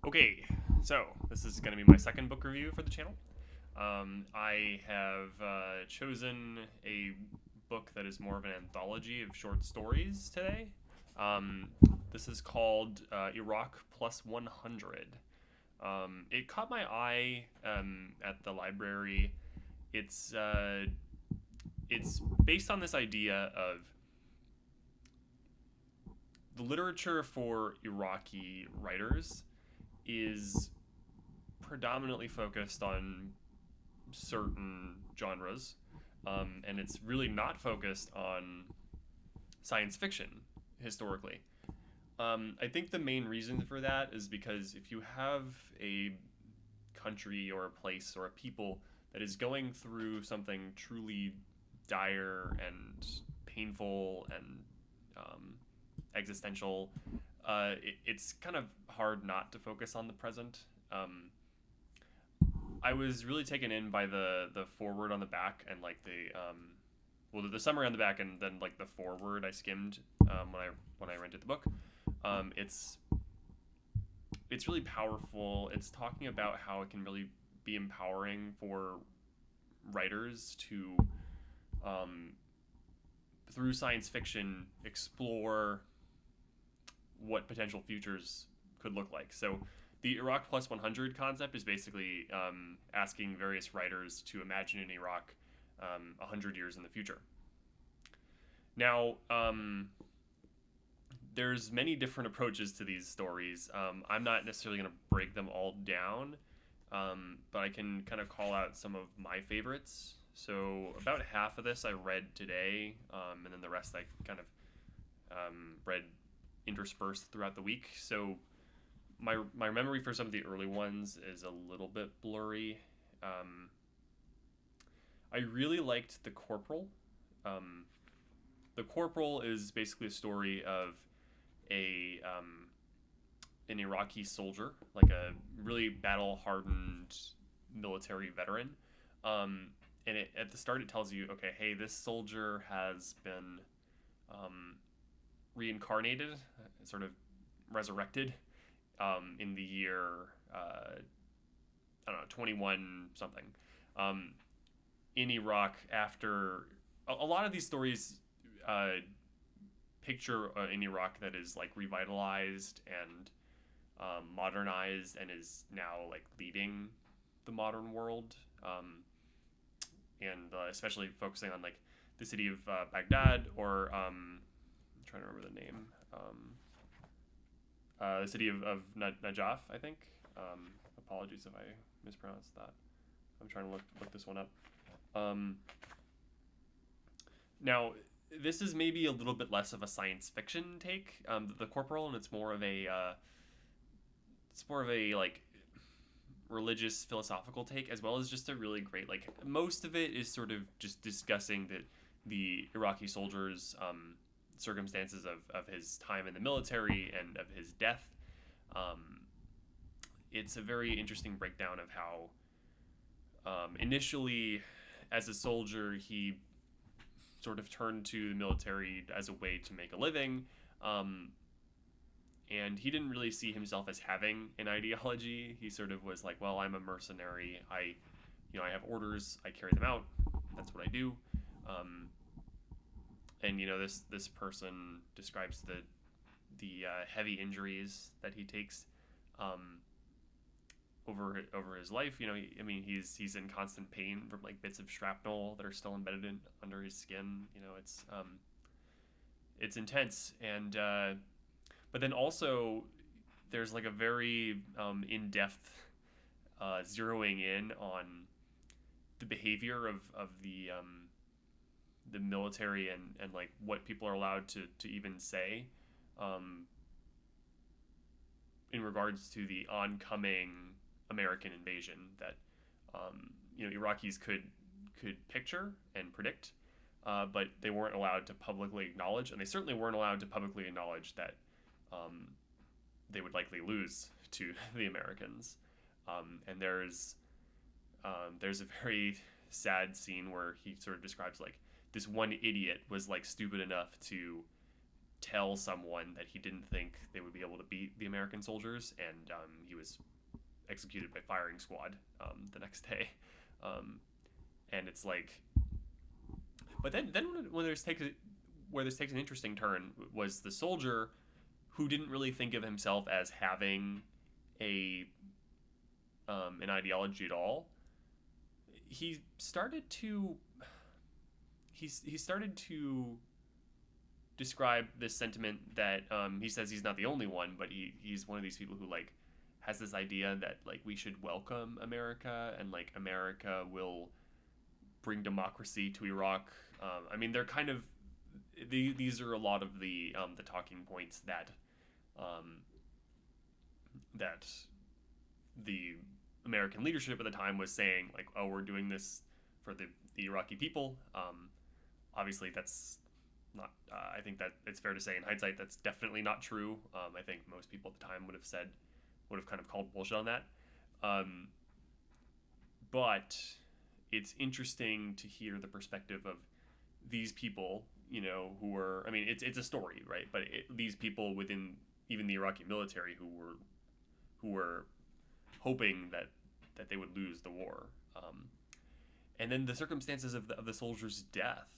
Okay, so this is going to be my second book review for the channel. I have chosen a book that is more of an anthology of short stories today. Um, this is called Iraq Plus 100. It caught my eye at the library. It's uh, it's based on this idea of the literature for Iraqi writers is predominantly focused on certain genres, and it's really not focused on science fiction historically. I think the main reason for that is because if you have a country or a place or a people that is going through something truly dire and painful and existential, it's kind of hard not to focus on the present. I was really taken in by the forward on the back and like the summary on the back and then like the forward I skimmed when I rented the book. It's really powerful. It's talking about how it can really be empowering for writers to um, through science fiction explore what potential futures could look like. So the Iraq Plus 100 concept is basically asking various writers to imagine an Iraq 100 years in the future. Now, there's many different approaches to these stories. I'm not necessarily going to break them all down, but I can kind of call out some of my favorites. So about half of this I read today, and then the rest I kind of read interspersed throughout the week. So my memory for some of the early ones is a little bit blurry. Um, I really liked the Corporal. Um, the Corporal is basically a story of a an Iraqi soldier, like a really battle hardened military veteran. Um, and at the start, it tells you, okay, hey, this soldier has been um, reincarnated, sort of resurrected in the year, I don't know, 21 something, um, in Iraq after a lot of these stories uh, picture in Iraq that is like revitalized and modernized and is now like leading the modern world, and especially focusing on like the city of Baghdad or I'm trying to remember the name. The city of Najaf, I think. Apologies if I mispronounced that. I'm trying to look this one up. Um, Now, this is maybe a little bit less of a science fiction take, the Corporal, and it's more of a like religious philosophical take, as well as just a really great like most of it is sort of just discussing the Iraqi soldiers' circumstances of his time in the military and of his death. Um, it's a very interesting breakdown of how initially, as a soldier, he sort of turned to the military as a way to make a living. Um, and he didn't really see himself as having an ideology. He sort of was like, well, I'm a mercenary. I have orders. I carry them out. That's what I do. Um, and this person describes the heavy injuries that he takes um, over his life. He's in constant pain from like bits of shrapnel that are still embedded under his skin. It's intense, and but then also there's like a very in-depth zeroing in on the behavior of the military and like what people are allowed to even say um, in regards to the oncoming American invasion that Iraqis could picture and predict, but they weren't allowed to publicly acknowledge, and they certainly weren't allowed to publicly acknowledge that um, they would likely lose to the Americans. And there's a very sad scene where he sort of describes like this one idiot was like stupid enough tell someone that he didn't think they would be able to beat the American soldiers, and he was executed by firing squad the next day. Um, and it's like, but then when where this takes an interesting turn was the soldier who didn't really think of himself as having a an ideology at all. He started to he started to describe this sentiment that he says he's not the only one, but he's one of these people who like has this idea that like we should welcome America and like America will bring democracy to Iraq. I mean, they're kind of these are a lot of the talking points that um, that the American leadership at the time was saying, like, oh, we're doing this for the Iraqi people. Obviously, that's not. I think that it's fair to say in hindsight that's definitely not true. I think most people at the time would have kind of called bullshit on that. Um, but it's interesting to hear the perspective of these people, you know, who were. I mean, it's a story, right? But these people within even the Iraqi military who were hoping that they would lose the war. And then the circumstances of the soldier's death,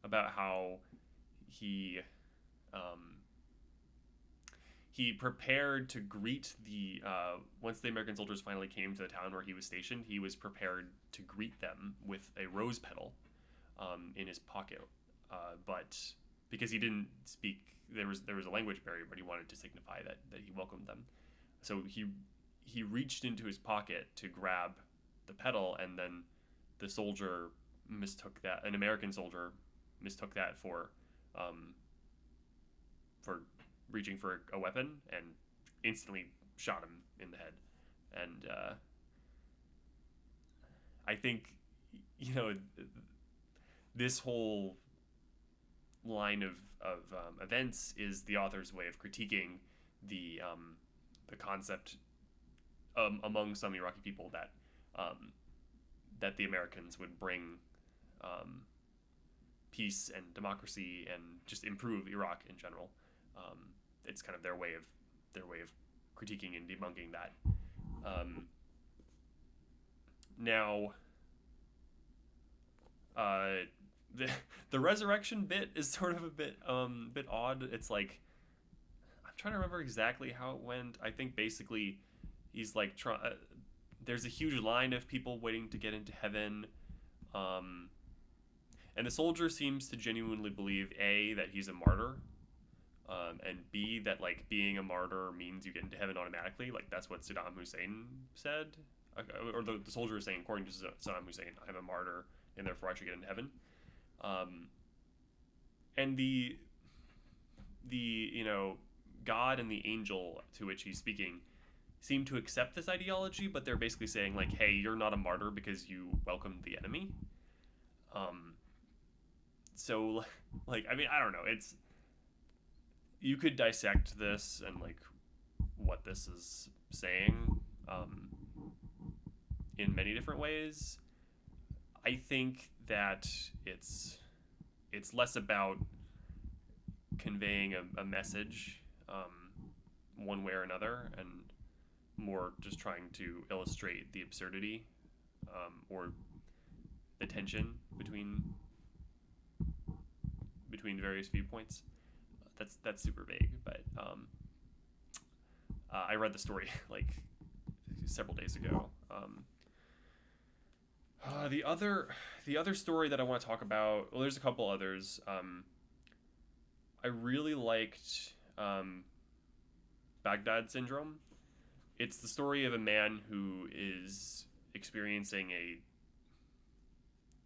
about how he um, he prepared to greet the once the American soldiers finally came to the town where he was stationed. He was prepared to greet them with a rose petal in his pocket, but because he didn't speak, there was a language barrier, but he wanted to signify that he welcomed them. So he reached into his pocket to grab the petal, and then the soldier mistook that. An American soldier mistook that for reaching for a weapon and instantly shot him in the head. And I think, you know, this whole line of events is the author's way of critiquing the concept among some Iraqi people that the Americans would bring peace and democracy and just improve Iraq in general. It's kind of their way of critiquing and debunking that. Now, the resurrection bit is sort of a bit odd. It's like I'm trying to remember exactly how it went. I think basically he's like there's a huge line of people waiting to get into heaven, and the soldier seems to genuinely believe A, that he's a martyr, and B, that like being a martyr means you get into heaven automatically. Like that's what Saddam Hussein said, or the soldier is saying, according to Saddam Hussein, I'm a martyr and therefore I should get into heaven. And the you know, God and the angel to which he's speaking seem to accept this ideology, but they're basically saying like, hey, you're not a martyr because you welcomed the enemy. So like, I mean, I don't know. It's, you could dissect this and like what this is saying in many different ways. I think that it's less about conveying a message one way or another, and more just trying to illustrate the absurdity or the tension between various viewpoints. That's super vague, but I read the story like several days ago. The other story that I want to talk about, well, there's a couple others. I really liked Baghdad Syndrome. It's the story of a man who is experiencing a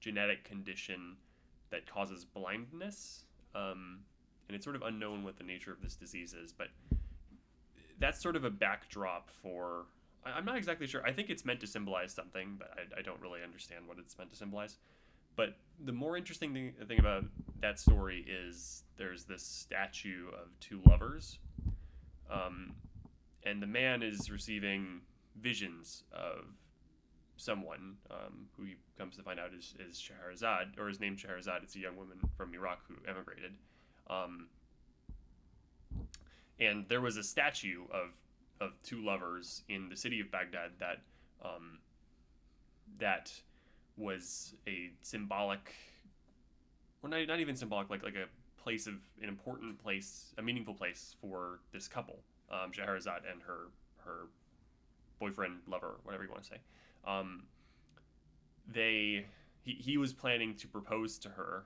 genetic condition that causes blindness, and it's sort of unknown what the nature of this disease is, but that's sort of a backdrop for, I'm not exactly sure. I think it's meant to symbolize something, but I don't really understand what it's meant to symbolize. But the more interesting thing about that story is there's this statue of two lovers, and the man is receiving visions of someone who he comes to find out is Scheherazade, or his name's Scheherazade. It's a young woman from Iraq who emigrated, Um, and there was a statue of two lovers in the city of Baghdad um, that was a symbolic, well, not even symbolic, like a place of an important place, a meaningful place for this couple, Scheherazade and her boyfriend, lover, whatever you want to say. Um, they he was planning to propose to her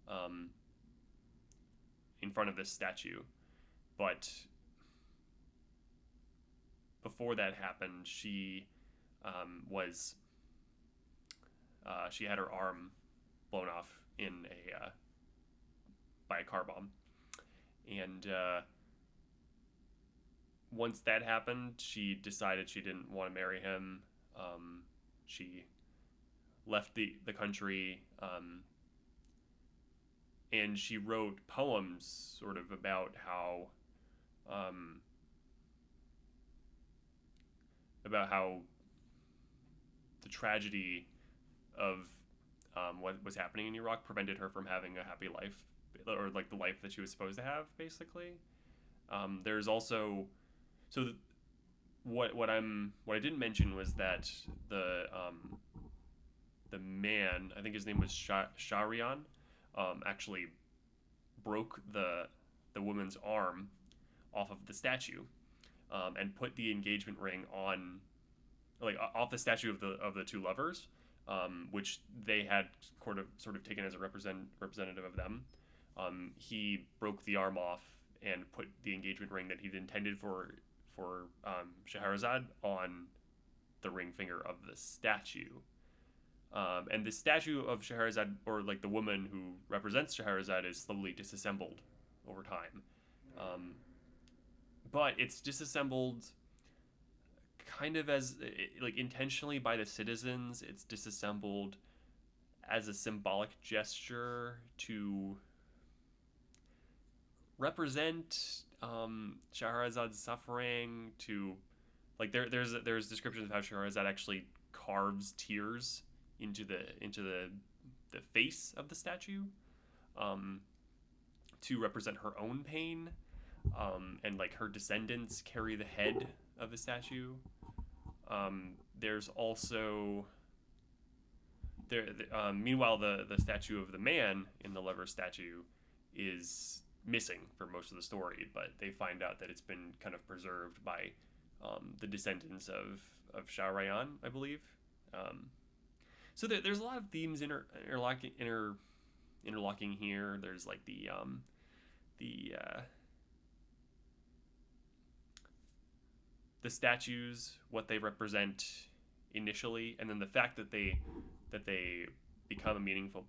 um, in front of this statue, but before that happened, was she had her arm blown off in a by a car bomb, and once that happened, she decided she didn't want to marry him. She left the country, and she wrote poems sort of um, about how the tragedy of what was happening in Iraq prevented her from having a happy life, or like the life that she was supposed to have, basically. There's also so what I didn't mention was that the man, I think his name was Sharian, actually broke the woman's arm off of the statue, and put the engagement ring on, like, off the statue of the two lovers, which they had sort of taken as a representative of them. He broke the arm off and put the engagement ring that he'd intended for Scheherazade on the ring finger of the statue. And the statue of Scheherazade, or like the woman who represents Scheherazade, is slowly disassembled over time. Um, but it's disassembled kind of as, like, intentionally by the citizens. It's disassembled as a symbolic gesture to represent Shahrazade's suffering. To, like, there's descriptions of how Shahrazad actually carves tears into the face of the statue, um, to represent her own pain, and like her descendants carry the head of the statue. There's also there. Meanwhile, the statue of the man in the lover statue is missing for most of the story, but they find out that it's been kind of preserved by the descendants of Shahrayan, I believe. Um, so there's a lot of themes interlocking here. There's like the the statues, what they represent initially, and then the fact that they become a meaningful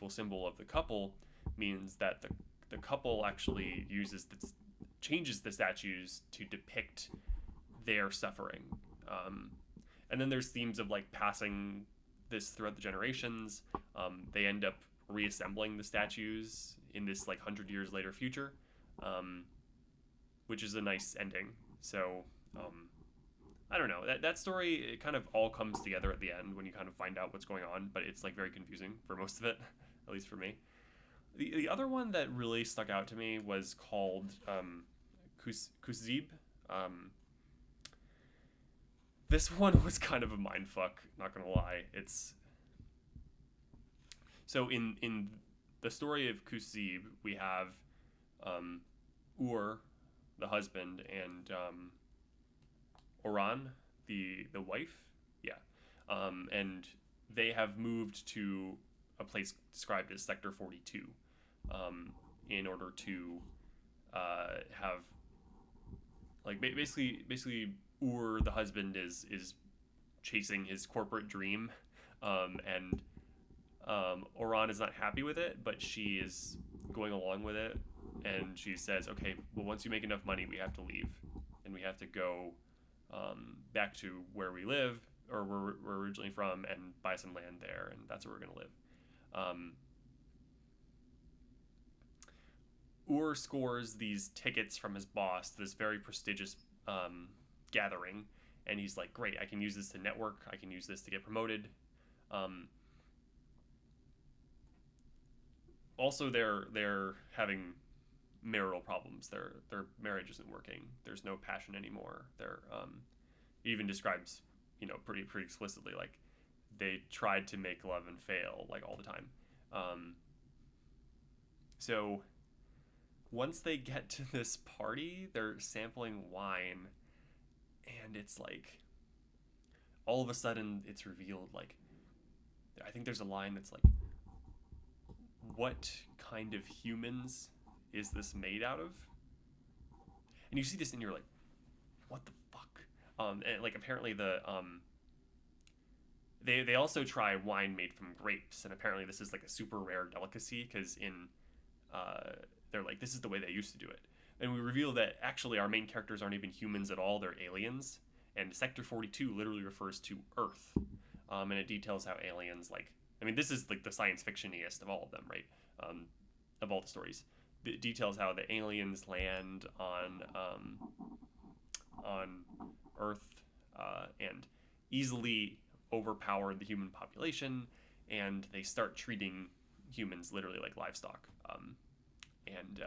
symbol of the couple means that the couple actually changes the statues to depict their suffering. Um, and then there's themes of like passing this throughout the generations. They end up reassembling the statues in this like 100 years later future, um, which is a nice ending. So I don't know, that story, it kind of all comes together at the end when you kind of find out what's going on, but it's like very confusing for most of it, at least for me. The other one that really stuck out to me was called Kuzib. Um, this one was kind of a mind fuck, not gonna lie. It's so in the story of Kuzib, we have um, Ur, the husband, and Oran, the wife. Yeah, and they have moved to a place described as Sector 42, in order to have, like, basically Ur, the husband, is chasing his corporate dream, and Oran is not happy with it, but she is going along with it, and she says, "Okay, well, once you make enough money, we have to leave, and we have to go back to where we live, or where we're originally from, and buy some land there, and that's where we're gonna live." Ur scores these tickets from his boss to this very prestigious gathering, and he's like, "Great, I can use this to network. I can use this to get promoted." Um, Also, they're having marital problems. Their marriage isn't working. There's no passion anymore. They're even describes, pretty explicitly, like they tried to make love and fail like all the time. Um, so once they get to this party, they're sampling wine, and it's like all of a sudden it's revealed, like I think there's a line that's like, "What kind of humans is this made out of?" And you see this and you're like, "What the fuck?" And like apparently they also try wine made from grapes, and apparently this is like a super rare delicacy because in they're like, this is the way they used to do it. And we reveal that actually our main characters aren't even humans at all; they're aliens. And Sector 42 literally refers to Earth, and it details how aliens, like, I mean, this is like the science fictioniest of all of them, right? Of all the stories, it details how the aliens land on Earth, and easily overpower the human population, and they start treating humans literally like livestock. And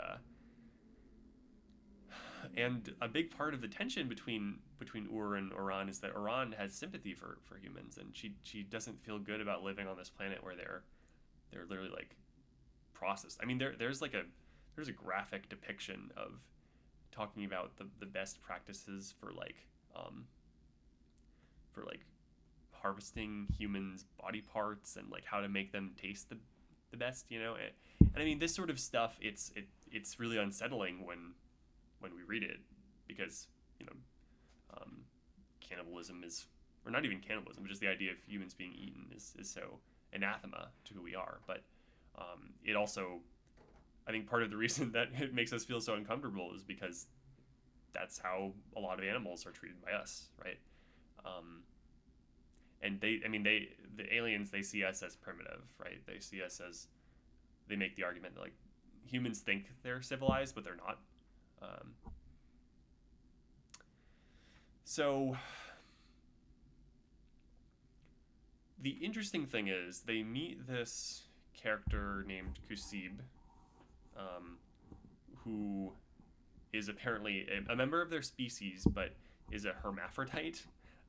and a big part of the tension between Ur and Oran is that Oran has sympathy for humans, and she doesn't feel good about living on this planet where they're literally like processed. I mean, there's a graphic depiction of talking about the best practices um, for like harvesting humans' body parts and like how to make them taste the best, and I mean, this sort of stuff, it's really unsettling when we read it, because you know um, cannibalism is, or not even cannibalism, but just the idea of humans being eaten is so anathema to who we are. But it also, I think part of the reason that it makes us feel so uncomfortable is because that's how a lot of animals are treated by us, right? Um, and the aliens, they see us as primitive, right? They see us as, they make the argument that like humans think they're civilized, but they're not. Um, so the interesting thing is they meet this character named Kusib, um, who is apparently a member of their species, but is a hermaphrodite,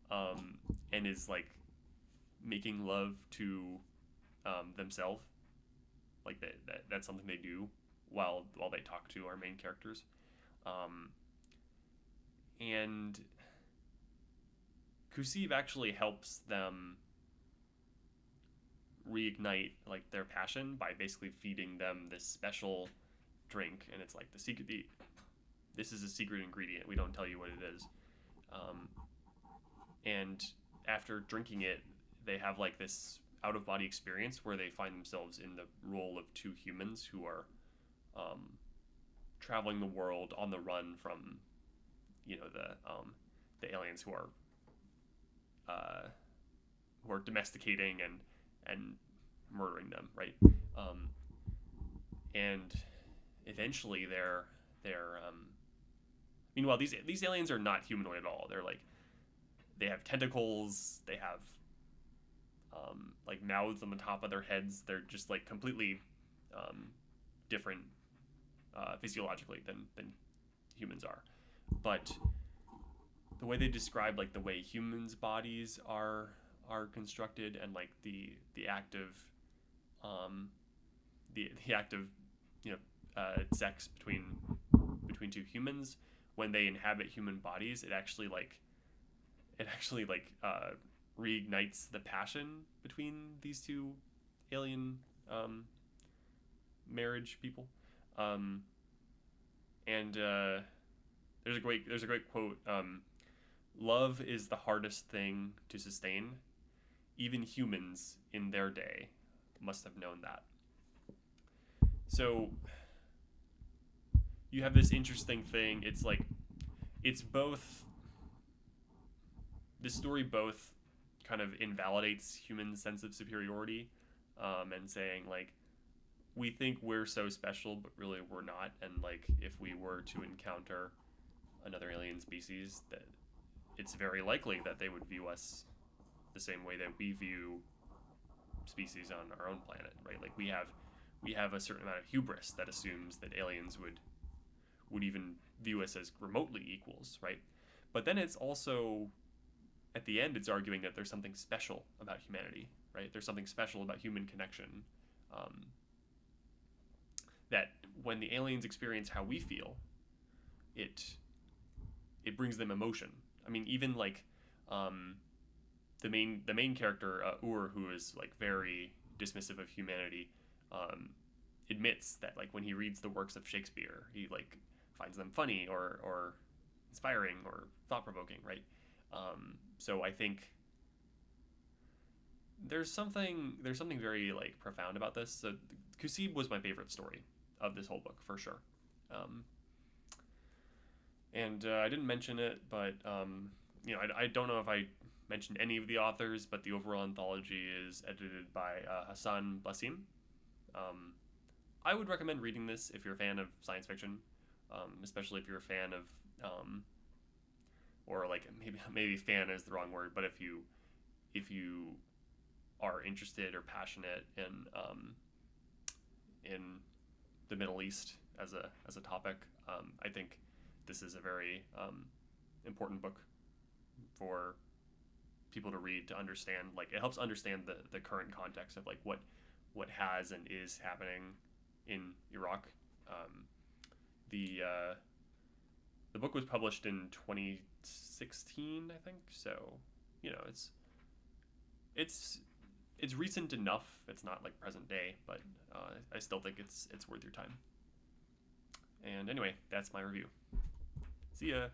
and is like making love to themselves. Like that's something they do while they talk to our main characters, um, and Kusib actually helps them reignite like their passion by basically feeding them this special drink, and it's like this is a secret ingredient. We don't tell you what it is. Um, and after drinking it, they have like this out of body experience where they find themselves in the role of two humans who are um, traveling the world on the run from the aliens uh, who are domesticating and murdering them, right? Um, and eventually they're meanwhile, these aliens are not humanoid at all. They're like, they have tentacles, they have like mouths on the top of their heads. They're just like completely um, different physiologically than humans are. But the way they describe like the way humans' bodies are constructed, and like the act of um, the act of sex between two humans, when they inhabit human bodies, it actually reignites the passion between these two alien um, marriage people. Um, and there's a great quote. Love is the hardest thing to sustain. Even humans in their day must have known that. So you have this interesting thing. It's like it's both this story both kind of invalidates human sense of superiority, and saying like we think we're so special, but really we're not. And like if we were to encounter another alien species, that it's very likely that they would view us the same way that we view species on our own planet, right? Like we have a certain amount of hubris that assumes that aliens would even view us as remotely equals, right? But then it's also, at the end, it's arguing that there's something special about humanity, right? There's something special about human connection. Um, that when the aliens experience how we feel, it it brings them emotion. I mean, even like um, the main character Ur, who is like very dismissive of humanity, um, admits that like when he reads the works of Shakespeare, he like finds them funny or inspiring or thought provoking, right? So I think there's something very like profound about this. So Kusib was my favorite story of this whole book for sure. Um, and I didn't mention it, but I don't know if I mentioned any of the authors, but the overall anthology is edited by Hassan Blasim. Um, I would recommend reading this if you're a fan of science fiction, especially if you're a fan of, or like maybe fan is the wrong word, but if you are interested or passionate in the Middle East as a topic, I think this is a very important book for people to read, to understand. Like it helps understand the current context of like what has and is happening in Iraq. Um, the the book was published in 2016, I think. So it's it's recent enough. It's not like present day, but I still think it's worth your time. And anyway, that's my review. See ya.